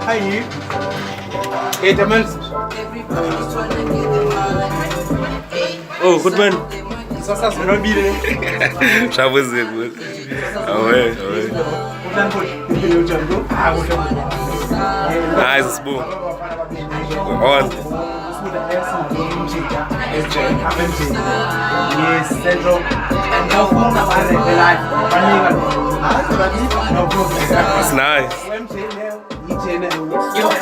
Hi, you. Hey, the man. Oh, good man. Ça c'est un billet. J'avoue, c'est good. Ah ouais, ah ouais. Nice, bro. We're on. Yes, Central. And now, It's nice. Yo,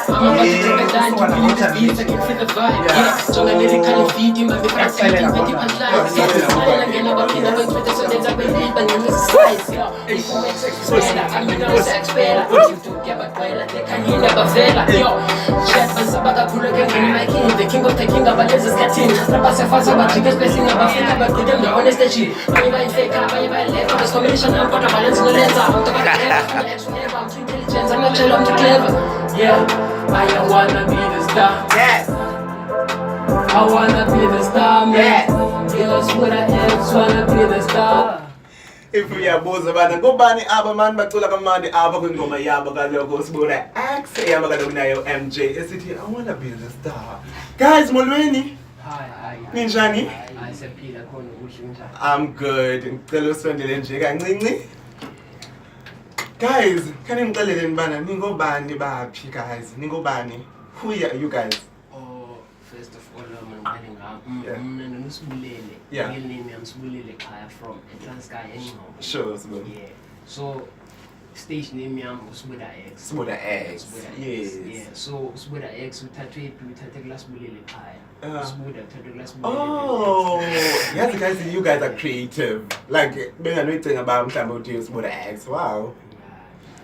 I'm about to take a dive to believe this beat, I can feel the vibe. Yeah, so I'm lyrically feeding my friends, feeding my deep and lies. Yeah, smiling again, I'm walking up with the so that's a believe and then it's slice. Yeah, if you make sex better, I'm gonna sex better. You do get back well, they can hear never fail. Yo, chef and sabaga pull again when my king, the king of the king of Balez is getting. Trapa se falsa, but chicken spacing of Africa, but with them, the honest shit. Buy by fake, buy by left, this combination, I'm gonna balance in the lens. I'm talking about I'm too intelligent, I'm not chill, I'm too clever. Yeah, I wanna be the star. Yes. I wanna be the star, man. Yes, what I am, wanna be the star. If we are both about go bani aba man batula kamandi aba kwingoma yabo kaloko SBUDAH AXE yaba kaloko MJ esithi I wanna be the star. Guys, molweni. Hi. Ninjani? I said Peter khona kuhle njani? I'm good. Ngicela usondele nje kancinci. Guys, can you tell me bana ningobani baphi guys? Ningobani? Who are you guys? Oh, first of all, mina noSibulele. Yeah. Real name is Sibulele Khaya from Transkei anyhow. Sure, SBUDAH. Yeah. So stage name yam SBUDAH AXE. SBUDAH AXE. Yes. Yeah. So SBUDAH AXE uthathe kula Sibulele Khaya. SBUDAH uthathe kula Sibulele. Oh, yes, guys, you guys are creative. Like, when I'm waiting about SBUDAH AXE. Wow.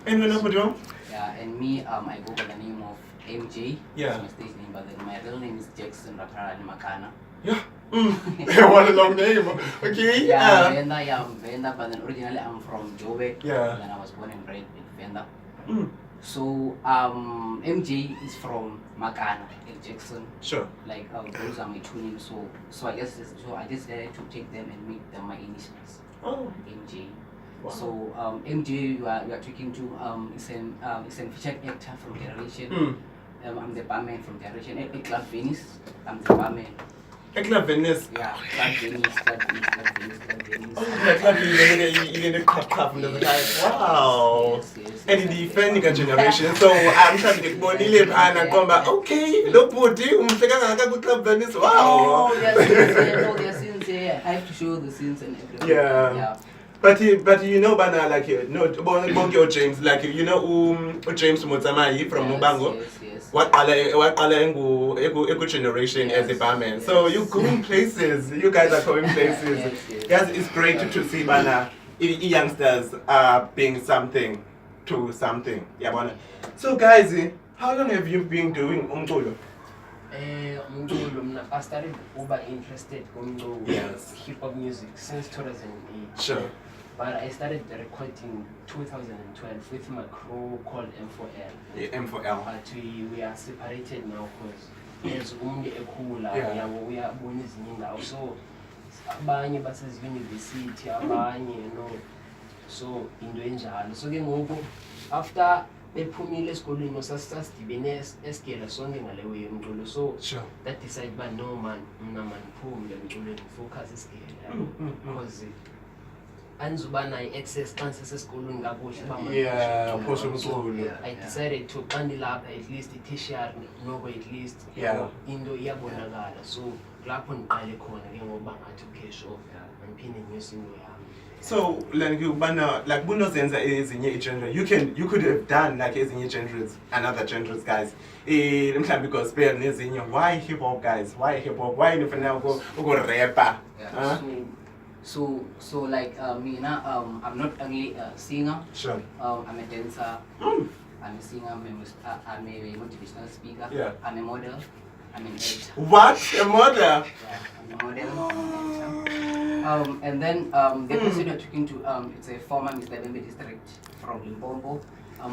And when what you? Yeah, and me, I go by the name of MJ. Yeah. That's my stage name, but then my real name is Jackson Raparani Makana. Yeah. What a long name. Okay. Yeah, Venda, but then originally I'm from Joburg. Yeah. And then I was born and bred in Venda. Mm. So MJ is from Makana, Jackson. Sure. Like those are my two names. So I guess I decided to take them and make them my initials. Oh. MJ. Wow. So MJ, you are talking to is an featured actor from Generation. Mm. I'm the barman from Generation. At Club Venice, I'm the barman. At Club Venice. Yeah, Club Venice. Oh, the Club Venice. You need a club from the guys. Wow. Yes. And in the defending Generation, so I'm trying to get money live and I come back. Okay, look what you go Club Venice. Wow. Oh, they're sincere. I have to show the scenes and everything. Yeah. But you know, Bana, like Bongo James, like you know, James Mutsamai from Mubango. Yes. What Eco Generation as a barman. Yes. So you going places. You guys are going places. Yes, it's great to see Bana youngsters being something to something. Yeah, Bana. So guys, how long have you been doing umculo? I started over interested in hip hop music since 2008. Sure. But I started recording 2012 with my crew called M4L. Yeah, M4L. But we are separated now because there's only a cooler. We are born in now. So abanye bases university, abanye, you know. So in the enjalo. So ke after bephumile esikolweni sasidibene esikela sonke ngalewe yomculo. So sure. That decide by no man phumule emculweni focus isikela because anzubana access chances esikolweni kakuhle bama. Yeah, phosho umculo. I decided to qandilapha at least tertiary noko at least into iyabonakala. So lapho ngiqale khona ke ngoba ngathi okay sure ngiphinde ngiyose into yami. So like bunozenza ezinye genre, you could have done like ezinye genres and other genres, guys. Mhlambi gospel nezinye. Why hip hop, guys? Why hip hop? Why you now go rapper? So like me now, I'm not only a singer. Sure. I'm a dancer. I'm a singer. I'm a motivational speaker. Yeah. I'm a model. I'm an actor. What? A model? Yeah, I'm a model. I'm an actor. And then the person you're talking to, it's a former Mr. Bembe district from Limpopo. I've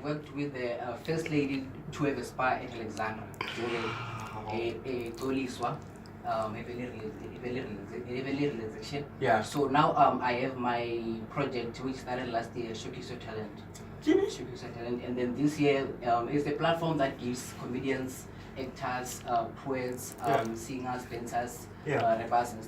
worked with the first lady to have a spa at Alexandra, Toliswa. realization. Yeah. So now I have my project which started last year, Showcase Your Talent. Showcase Your Talent, and then this year is a platform that gives comedians, actors, poets, Yeah. singers, dancers, Yeah. rappers and stuff.